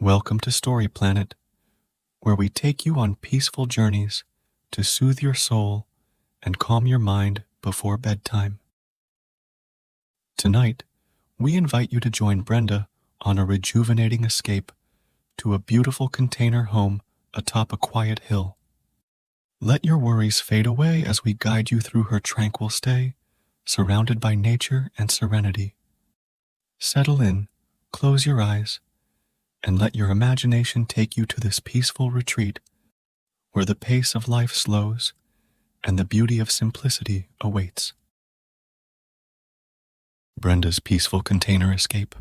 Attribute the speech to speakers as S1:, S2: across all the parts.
S1: Welcome to Story Planet, where we take you on peaceful journeys to soothe your soul and calm your mind before bedtime. Tonight, we invite you to join Brenda on a rejuvenating escape to a beautiful container home atop a quiet hill. Let your worries fade away as we guide you through her tranquil stay, surrounded by nature and serenity. Settle in, close your eyes, and let your imagination take you to this peaceful retreat where the pace of life slows and the beauty of simplicity awaits. Brenda's peaceful container escape.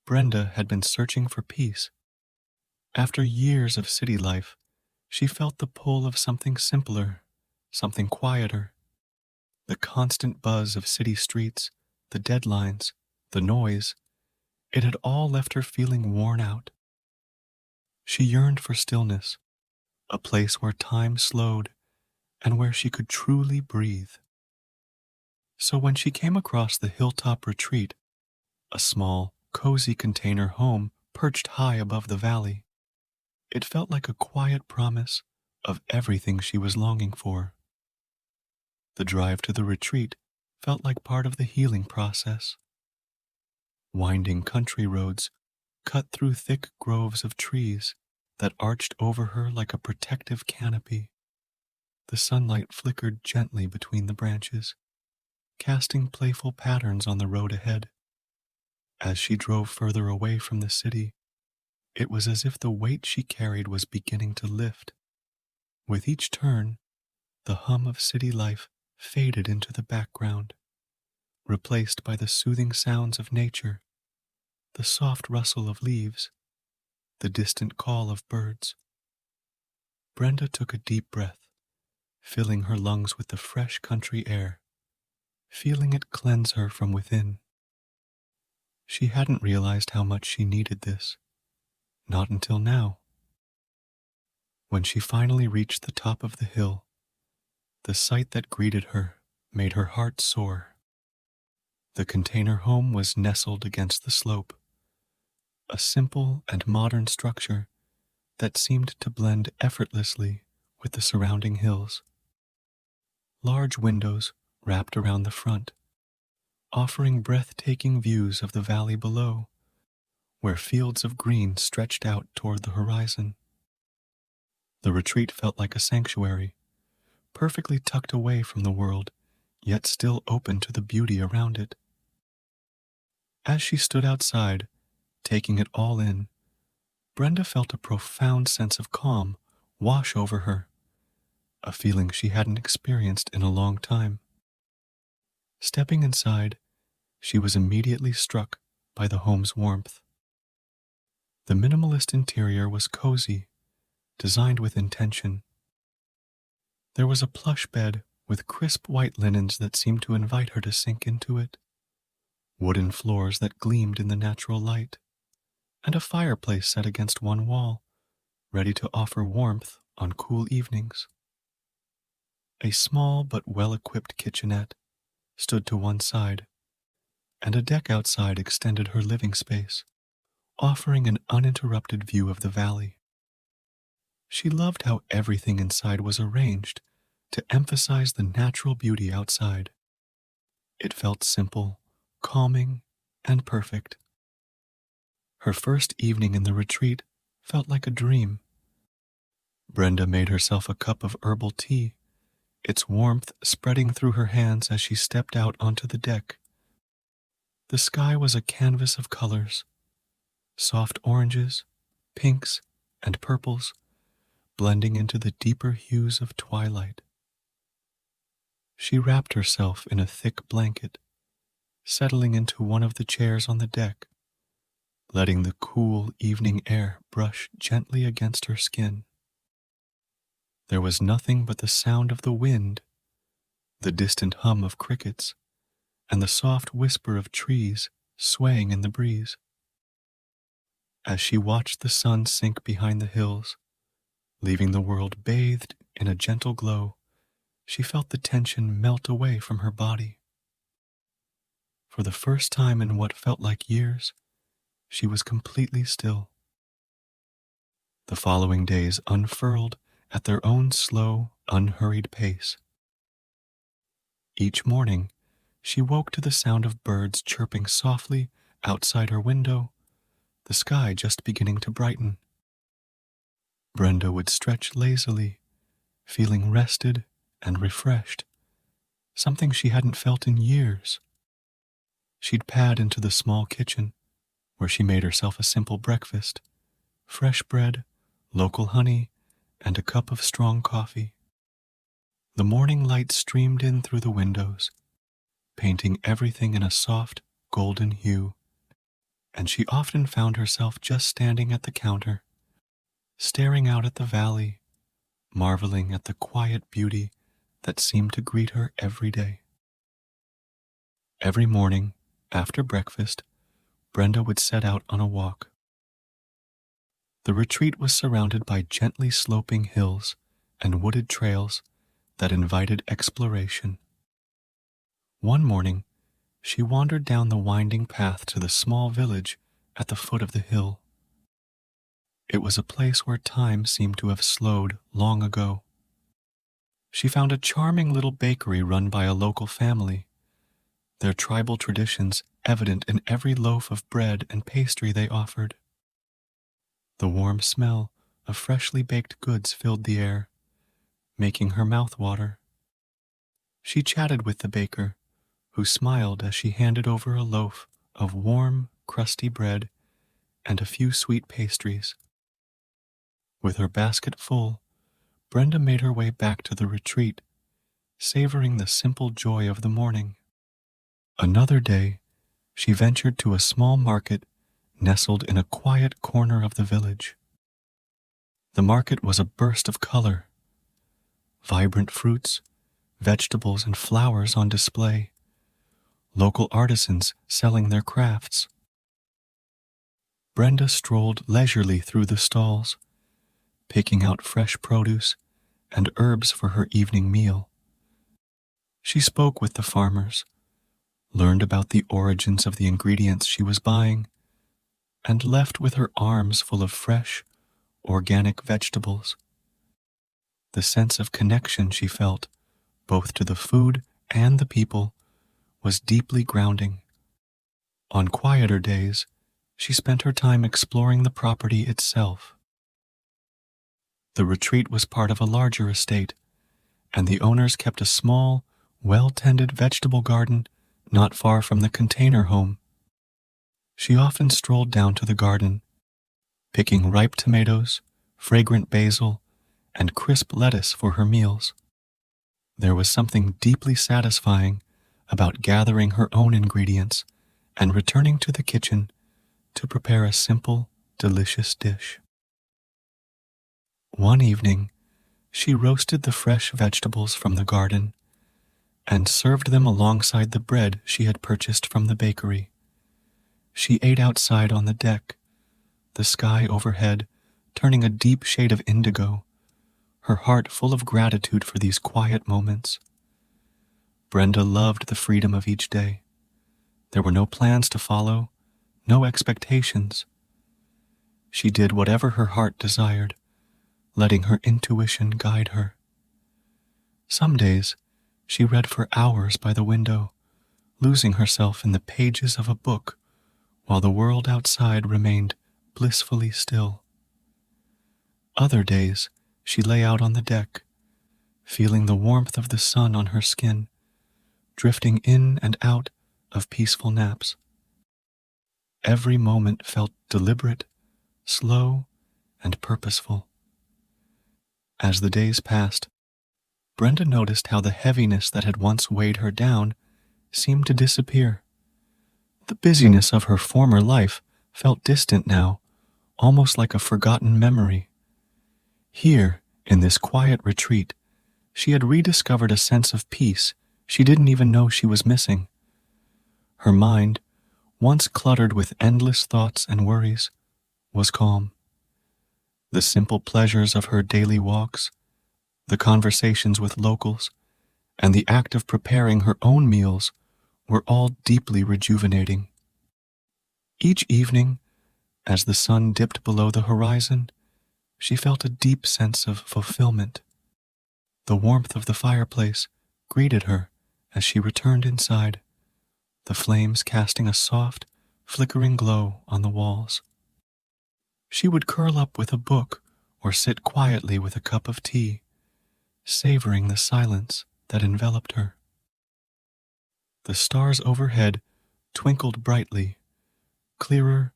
S1: Brenda had been searching for peace. After years of city life, she felt the pull of something simpler, something quieter. The constant buzz of city streets, the deadlines, the noise, it had all left her feeling worn out. She yearned for stillness, a place where time slowed and where she could truly breathe. So when she came across the hilltop retreat, a small, cozy container home perched high above the valley, it felt like a quiet promise of everything she was longing for. The drive to the retreat felt like part of the healing process. Winding country roads cut through thick groves of trees that arched over her like a protective canopy. The sunlight flickered gently between the branches, casting playful patterns on the road ahead. As she drove further away from the city, it was as if the weight she carried was beginning to lift. With each turn, the hum of city life faded into the background, replaced by the soothing sounds of nature, the soft rustle of leaves, the distant call of birds. Brenda took a deep breath, filling her lungs with the fresh country air, feeling it cleanse her from within. She hadn't realized how much she needed this, not until now. When she finally reached the top of the hill, the sight that greeted her made her heart soar. The container home was nestled against the slope, a simple and modern structure that seemed to blend effortlessly with the surrounding hills. Large windows wrapped around the front, offering breathtaking views of the valley below, where fields of green stretched out toward the horizon. The retreat felt like a sanctuary, perfectly tucked away from the world, yet still open to the beauty around it. As she stood outside, taking it all in, Brenda felt a profound sense of calm wash over her, a feeling she hadn't experienced in a long time. Stepping inside, she was immediately struck by the home's warmth. The minimalist interior was cozy, designed with intention. There was a plush bed with crisp white linens that seemed to invite her to sink into it, wooden floors that gleamed in the natural light, and a fireplace set against one wall, ready to offer warmth on cool evenings. A small but well-equipped kitchenette stood to one side, and a deck outside extended her living space, offering an uninterrupted view of the valley. She loved how everything inside was arranged to emphasize the natural beauty outside. It felt simple, calming, and perfect. Her first evening in the retreat felt like a dream. Brenda made herself a cup of herbal tea, its warmth spreading through her hands as she stepped out onto the deck. The sky was a canvas of colors, soft oranges, pinks, and purples, blending into the deeper hues of twilight. She wrapped herself in a thick blanket, settling into one of the chairs on the deck, letting the cool evening air brush gently against her skin. There was nothing but the sound of the wind, the distant hum of crickets, and the soft whisper of trees swaying in the breeze. As she watched the sun sink behind the hills, leaving the world bathed in a gentle glow, she felt the tension melt away from her body. For the first time in what felt like years, she was completely still. The following days unfurled at their own slow, unhurried pace. Each morning, she woke to the sound of birds chirping softly outside her window, the sky just beginning to brighten. Brenda would stretch lazily, feeling rested and refreshed, something she hadn't felt in years. She'd pad into the small kitchen, where she made herself a simple breakfast, fresh bread, local honey, and a cup of strong coffee. The morning light streamed in through the windows, painting everything in a soft, golden hue, and she often found herself just standing at the counter, staring out at the valley, marveling at the quiet beauty that seemed to greet her every day. Every morning, after breakfast, Brenda would set out on a walk. The retreat was surrounded by gently sloping hills and wooded trails that invited exploration. One morning, she wandered down the winding path to the small village at the foot of the hill. It was a place where time seemed to have slowed long ago. She found a charming little bakery run by a local family, their tribal traditions evident in every loaf of bread and pastry they offered. The warm smell of freshly baked goods filled the air, making her mouth water. She chatted with the baker, who smiled as she handed over a loaf of warm, crusty bread and a few sweet pastries. With her basket full, Brenda made her way back to the retreat, savoring the simple joy of the morning. Another day, she ventured to a small market nestled in a quiet corner of the village. The market was a burst of color. Vibrant fruits, vegetables, and flowers on display. Local artisans selling their crafts. Brenda strolled leisurely through the stalls, picking out fresh produce and herbs for her evening meal. She spoke with the farmers, learned about the origins of the ingredients she was buying, and left with her arms full of fresh, organic vegetables. The sense of connection she felt, both to the food and the people, was deeply grounding. On quieter days, she spent her time exploring the property itself. The retreat was part of a larger estate, and the owners kept a small, well-tended vegetable garden not far from the container home. She often strolled down to the garden, picking ripe tomatoes, fragrant basil, and crisp lettuce for her meals. There was something deeply satisfying about gathering her own ingredients and returning to the kitchen to prepare a simple, delicious dish. One evening, she roasted the fresh vegetables from the garden and served them alongside the bread she had purchased from the bakery. She ate outside on the deck, the sky overhead turning a deep shade of indigo, her heart full of gratitude for these quiet moments. Brenda loved the freedom of each day. There were no plans to follow, no expectations. She did whatever her heart desired, letting her intuition guide her. Some days, she read for hours by the window, losing herself in the pages of a book while the world outside remained blissfully still. Other days, she lay out on the deck, feeling the warmth of the sun on her skin, drifting in and out of peaceful naps. Every moment felt deliberate, slow, and purposeful. As the days passed, Brenda noticed how the heaviness that had once weighed her down seemed to disappear. The busyness of her former life felt distant now, almost like a forgotten memory. Here, in this quiet retreat, she had rediscovered a sense of peace she didn't even know she was missing. Her mind, once cluttered with endless thoughts and worries, was calm. The simple pleasures of her daily walks, the conversations with locals, and the act of preparing her own meals were all deeply rejuvenating. Each evening, As the sun dipped below the horizon, she felt a deep sense of fulfillment. The warmth of the fireplace greeted her as she returned inside, the flames casting a soft, flickering glow on the walls. She would curl up with a book or sit quietly with a cup of tea, savoring the silence that enveloped her. The stars overhead twinkled brightly, clearer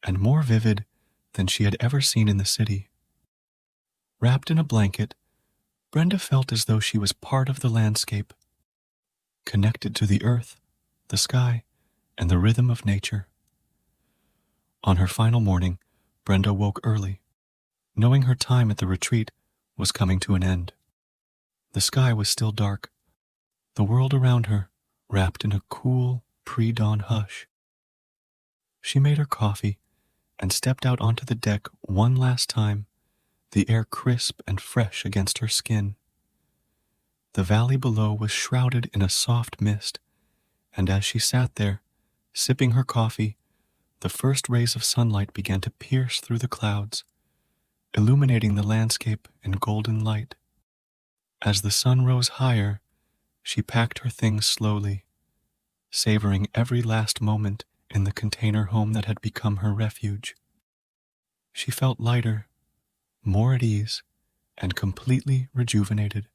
S1: and more vivid than she had ever seen in the city. Wrapped in a blanket, Brenda felt as though she was part of the landscape, connected to the earth, the sky, and the rhythm of nature. On her final morning, Brenda woke early, knowing her time at the retreat was coming to an end. The sky was still dark, the world around her wrapped in a cool, pre-dawn hush. She made her coffee and stepped out onto the deck one last time, the air crisp and fresh against her skin. The valley below was shrouded in a soft mist, and as she sat there, sipping her coffee, the first rays of sunlight began to pierce through the clouds, illuminating the landscape in golden light. As the sun rose higher, she packed her things slowly, savoring every last moment in the container home that had become her refuge. She felt lighter, more at ease, and completely rejuvenated.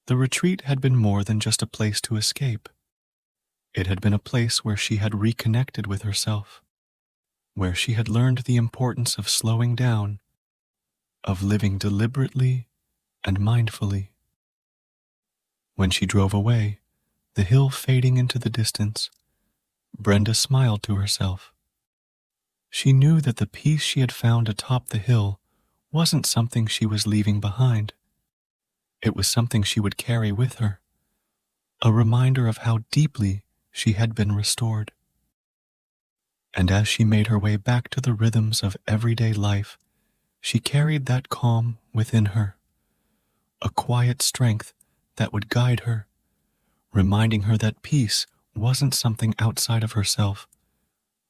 S1: The retreat had been more than just a place to escape. It had been a place where she had reconnected with herself, where she had learned the importance of slowing down, of living deliberately and mindfully. When she drove away, the hill fading into the distance, Brenda smiled to herself. She knew that the peace she had found atop the hill wasn't something she was leaving behind. It was something she would carry with her, a reminder of how deeply she had been restored. And as she made her way back to the rhythms of everyday life, she carried that calm within her, a quiet strength that would guide her, reminding her that peace wasn't something outside of herself,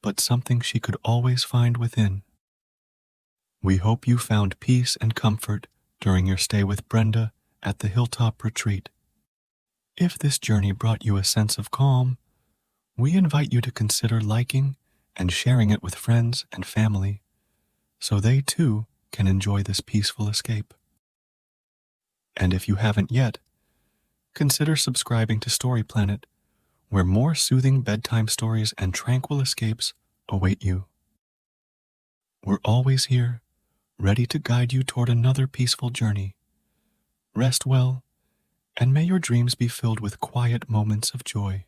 S1: but something she could always find within. We hope you found peace and comfort during your stay with Brenda at the Hilltop Retreat. If this journey brought you a sense of calm, we invite you to consider liking and sharing it with friends and family, so they too can enjoy this peaceful escape. And if you haven't yet, consider subscribing to Story Planet, where more soothing bedtime stories and tranquil escapes await you. We're always here, ready to guide you toward another peaceful journey. Rest well, and may your dreams be filled with quiet moments of joy.